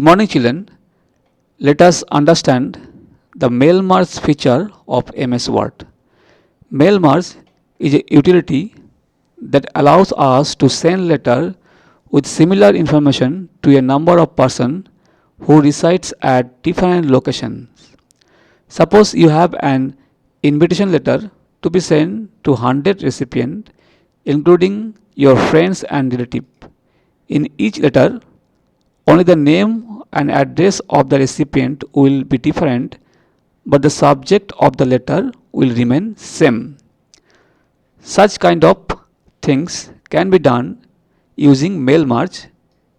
Good morning, children. Let us understand the mail merge feature of MS Word. Mail merge is a utility that allows us to send letter with similar information to a number of persons who resides at different locations. Suppose you have an invitation letter to be sent to 100 recipients, including your friends and relatives. In each letter, only the name and address of the recipient will be different, but the subject of the letter will remain same. Such kind of things can be done using mail merge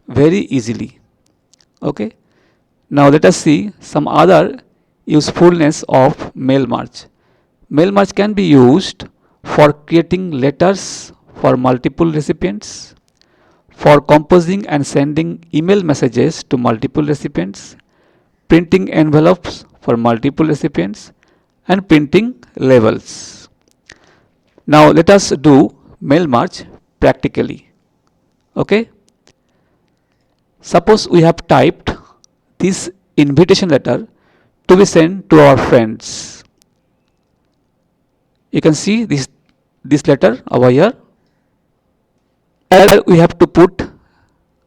very easily. Okay. Now let us see some other usefulness of mail merge. Mail merge can be used for creating letters for multiple recipients, for composing and sending email messages to multiple recipients, printing envelopes for multiple recipients, and printing labels. Now let us do mail merge practically. Okay. Suppose we have typed this invitation letter to be sent to our friends. You can see this letter over here. Here we have to put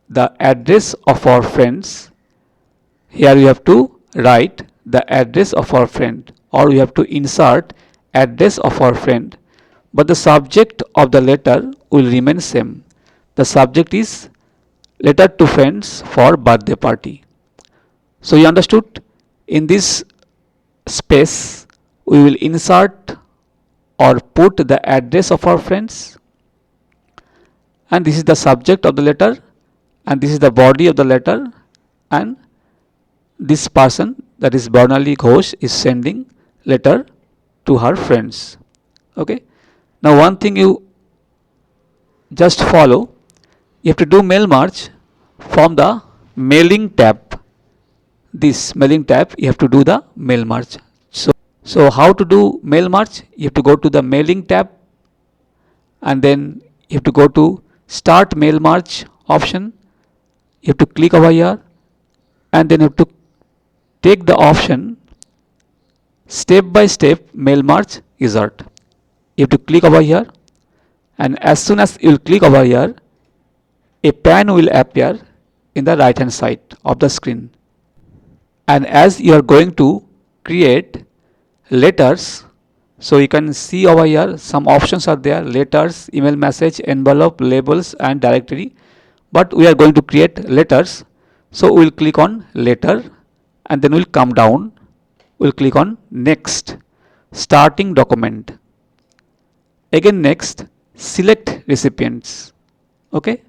the address of our friends. Here we have to write the address of our friend, or we have to insert address of our friend, but the subject of the letter will remain same. The subject is letter to friends for birthday party. So you understood? In this space we will insert or put the address of our friends, and this is the subject of the letter, and this is the body of the letter, and this person, that is Barnali Ghosh, is sending letter to her friends. Okay. Now one thing you just follow, you have to do mail merge from the mailing tab. This mailing tab you have to do the mail merge. So how to do mail merge? You have to go to the mailing tab, and then you have to go to start mail merge option. You have to click over here, and then you have to take the option step by step mail merge wizard. You have to click over here, and as soon as you click over here, a pane will appear in the right hand side of the screen. And as you are going to create letters, so you can see over here some options are there: letters, email message, envelope, labels, and directory. But we are going to create letters, so we will click on letter, and then we'll come down, we'll click on next, starting document, again next, select recipients. Okay.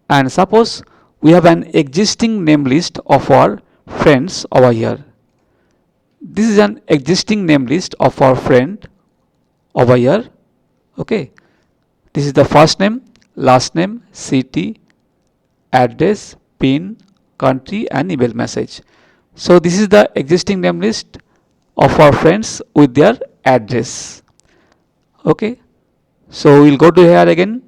And suppose we have an existing name list of our friends over here. This is an existing name list of our friend over here. Okay. This is the first name, last name, city, address, pin, country, and email message. So this is the existing name list of our friends with their address. Okay. So we'll go to here again.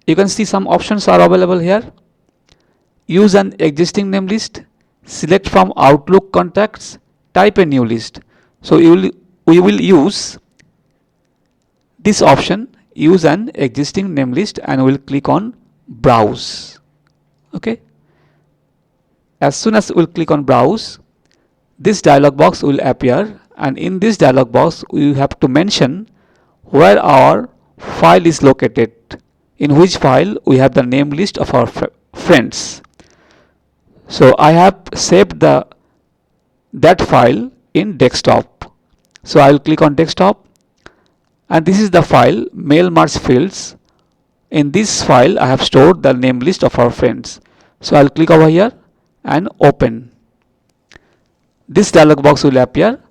You can see some options are available here. Use an existing name list, select from Outlook contacts, type a new list. So we will use this option, use an existing name list, and we'll click on browse. Okay. As soon as we'll click on browse, this dialog box will appear, and in this dialog box we have to mention where our file is located, in which file we have the name list of our friends. So I have saved that file in desktop. So I will click on desktop, and this is the file mail merge fields. In this file I have stored the name list of our friends. So I will click over here and open. This dialog box will appear.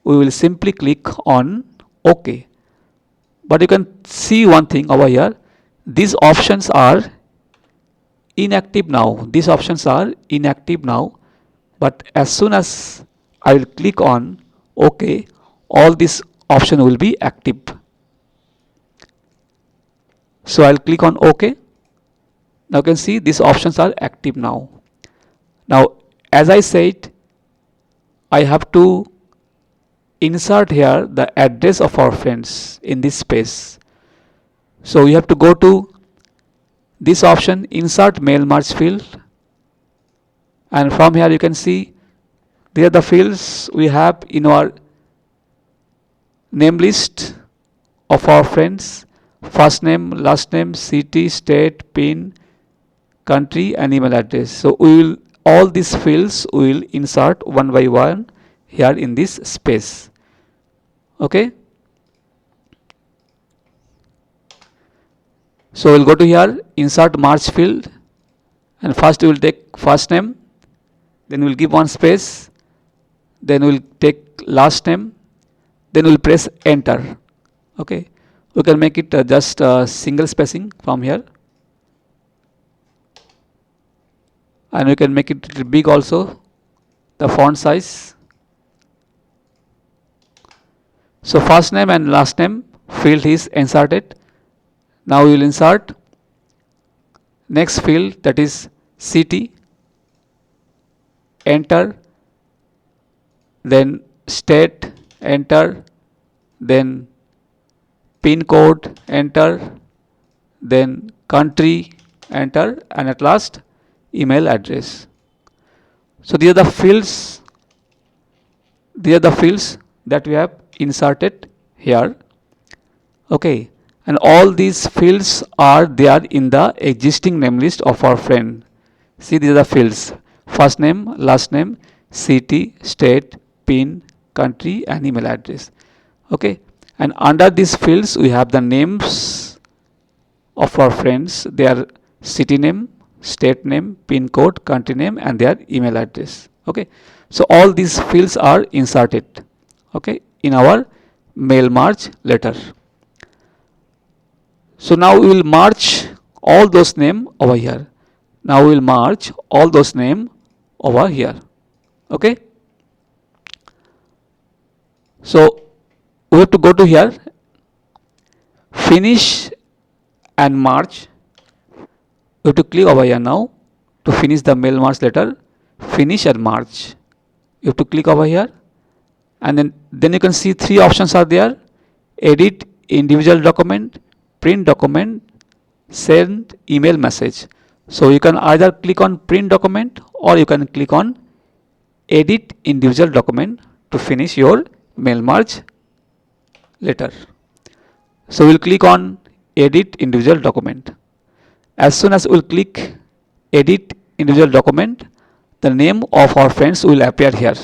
We will simply click on OK. But you can see one thing over here. These options are inactive now. These options are inactive now. But as soon as I will click on OK, all these options will be active. So I'll click on OK. Now you can see these options are active now. Now as I said, I have to insert here the address of our friends in this space. So you have to go to this option, insert mail merge field, and from here you can see there are the fields we have in our name list of our friends: first name, last name, city, state, pin, country, and email address. So we will, all these fields we will insert one by one here in this space. Okay. So we'll go to here, insert merge field, and first we will take first name, then we'll give one space, then we'll take last name, then we'll press enter. Okay, we can make it just single spacing from here, and we can make it big also, the font size. So first name and last name field is inserted. Now we will insert next field, that is city, enter, then state, enter, then pin code, enter, then country, enter, and at last email address. So these are the fields, that we have inserted here. Okay, and all these fields are there in the existing name list of our friend. See, these are the fields: first name, last name, city, state, pin, country, and email address. Okay, and under these fields we have the names of our friends, their city name, state name, pin code, country name, and their email address. Okay, so all these fields are inserted, okay, in our mail merge letter. So now we will merge all those names over here. Now we will merge all those names over here. Okay. So we have to go to here, finish and merge. We have to click over here now to finish the mail merge letter. Finish and merge. You have to click over here, and then you can see three options are there: edit individual document, print document, send email message. So you can either click on print document or you can click on edit individual document to finish your mail merge letter. So we'll click on edit individual document. As soon as we'll click edit individual document, the name of our friends will appear here.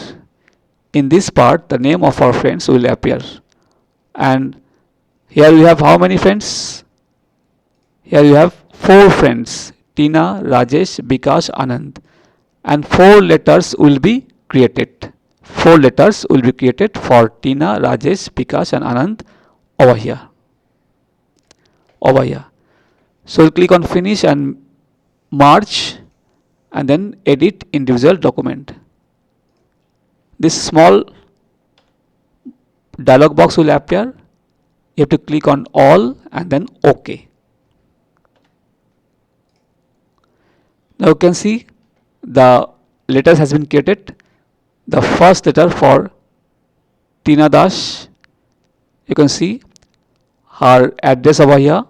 In this part, the name of our friends will appear. And here we have how many friends? Here you have 4 friends: Tina, Rajesh, Bikash, Anand. And 4 letters will be created. 4 letters will be created for Tina, Rajesh, Bikash, and Anand over here. Over here. So we'll click on finish and merge, and then edit individual document. This small dialog box will appear. You have to click on all and then OK. Now you can see the letters has been created. The first letter for Tina Dash, you can see her address over here,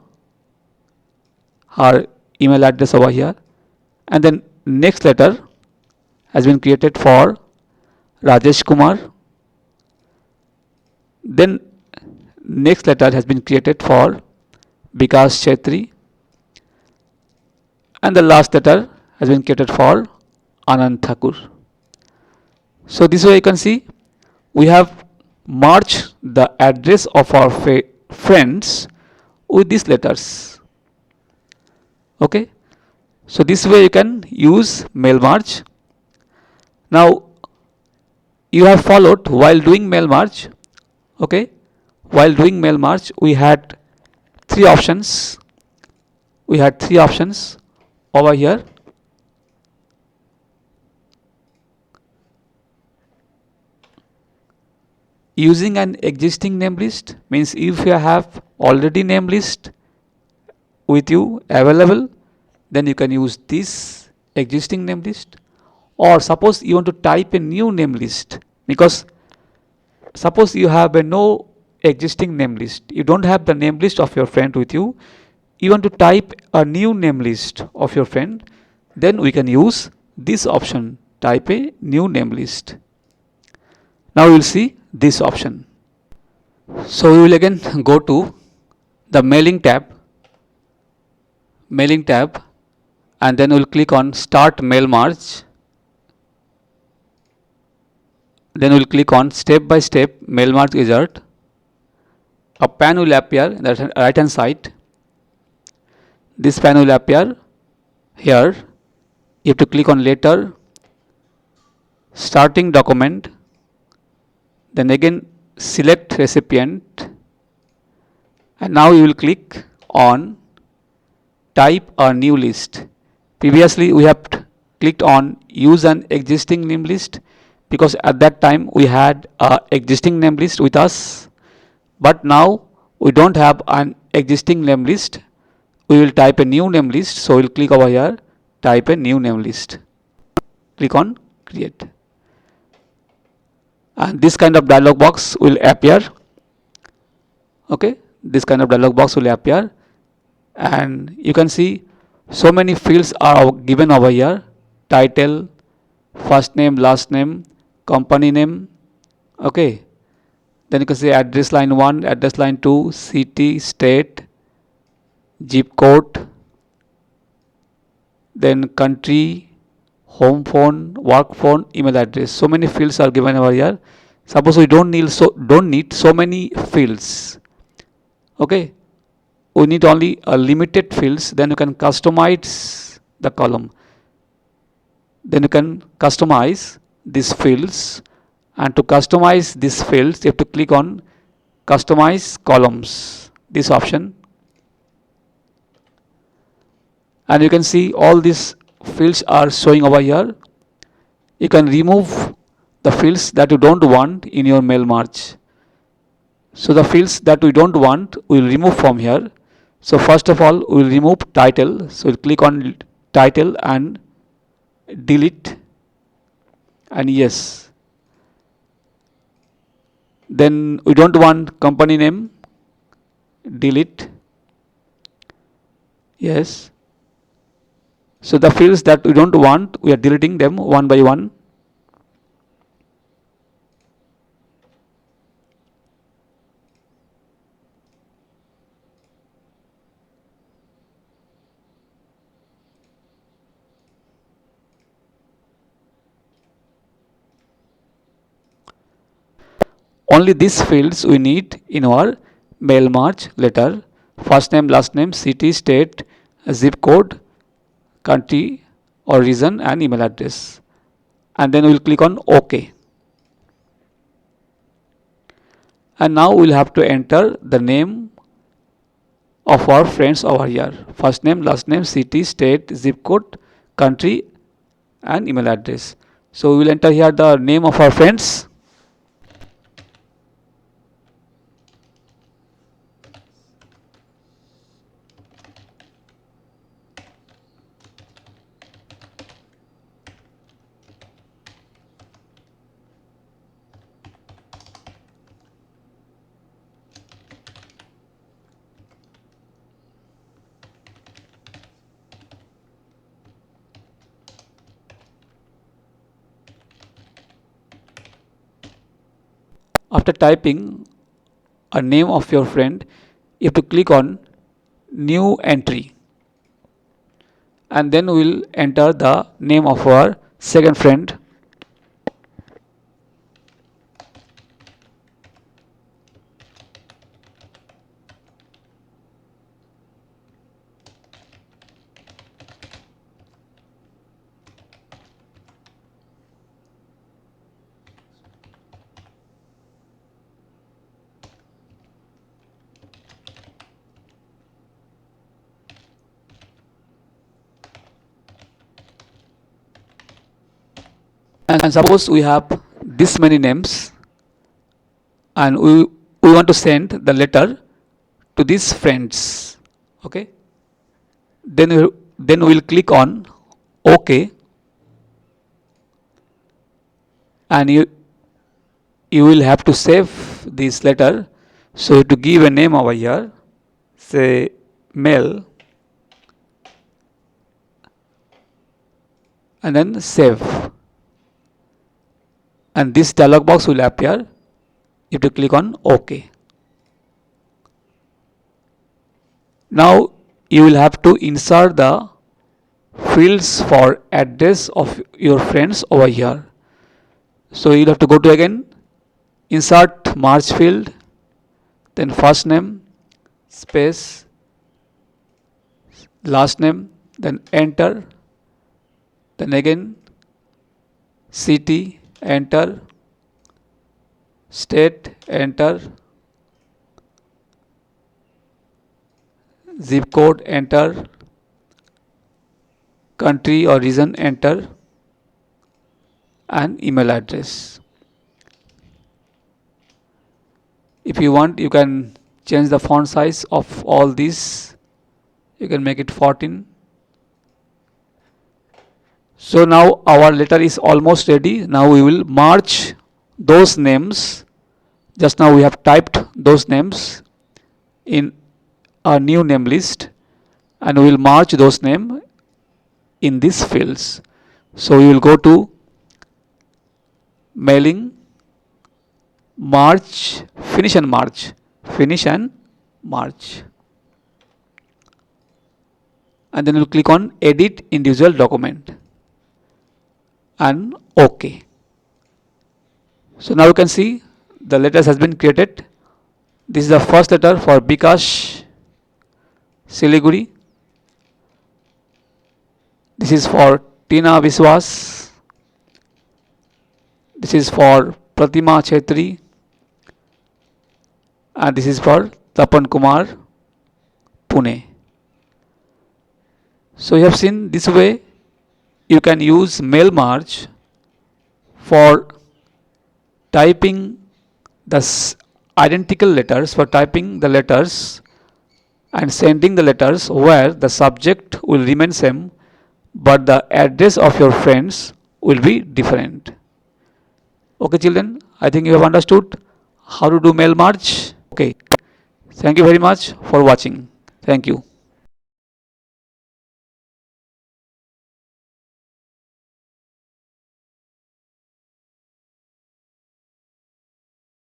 her email address over here, and then next letter has been created for Rajesh Kumar. Then next letter has been created for Bikash Chetri, and the last letter has been created for Anand Thakur. So this way you can see we have merged the address of our friends with these letters. Okay, so this way you can use mail merge. Now you have followed while doing mail merge. Okay, while doing mail merge we had 3 options. We had 3 options over here. Using an existing name list means if you have already name list with you available, then you can use this existing name list. Or suppose you want to type a new name list, because suppose you have a no existing name list, you don't have the name list of your friend with you, you want to type a new name list of your friend, then we can use this option, type a new name list. Now we will see this option. So we will again go to the mailing tab, and then we will click on start mail merge. Then we will click on step by step mail merge wizard. A pane will appear in the right hand side. This pane will appear here. You have to click on letter, starting document, then again select recipient, and now you will click on type a new list. Previously we have clicked on use an existing name list, because at that time we had a existing name list with us, but now we don't have an existing name list, we will type a new name list. So we will click over here, type a new name list, click on create, and this kind of dialog box will appear. Okay, this kind of dialog box will appear, and you can see so many fields are given over here: title, first name, last name, company name. Okay, then you can see address line 1, address line 2, city, state, zip code, then country, home phone, work phone, email address. So many fields are given over here. Suppose we don't need so many fields. Okay, we need only a limited fields. Then you can customize the column. Then you can customize these fields, and to customize these fields you have to click on customize columns, this option, and you can see all these fields are showing over here. You can remove the fields that you don't want in your mail merge. So the fields that we don't want we will remove from here. So first of all we will remove title. So we'll click on title and delete, and yes. Then we don't want company name, delete, yes. So the fields that we don't want, we are deleting them one by one. Only these fields we need in our mail merge letter: first name, last name, city, state, zip code, country or region, and email address. And then we will click on OK. And now we will have to enter the name of our friends over here: first name, last name, city, state, zip code, country, and email address. So we will enter here the name of our friends. After typing a name of your friend, you have to click on new entry, and then we will enter the name of our second friend. And suppose we have this many names, and we want to send the letter to these friends. Okay, then then we will click on OK, and you will have to save this letter. So to give a name over here, say mail, and then save, and this dialog box will appear. You have to click on OK. Now you will have to insert the fields for address of your friends over here. So you'll have to go to again insert March field, then first name space last name, then enter, then again city, enter, state, enter, zip code, enter, country or region, enter, and email address. If you want, you can change the font size of all these. You can make it 14. So now our letter is almost ready. Now we will merge those names. Just now we have typed those names in a new name list, and we will merge those names in these fields. So we will go to mailing, merge, finish and merge, finish and merge, and then we'll click on edit individual document and OK. So now you can see the letters has been created. This is the first letter for Bikash Siliguri. This is for Tina Viswas. This is for Pratima Chetri. And this is for Tapan Kumar, Pune. So you have seen this way you can use mail merge for typing the identical letters, for typing the letters and sending the letters where the subject will remain same but the address of your friends will be different. Okay children, I think you have understood how to do mail merge. Okay, thank you very much for watching. Thank you.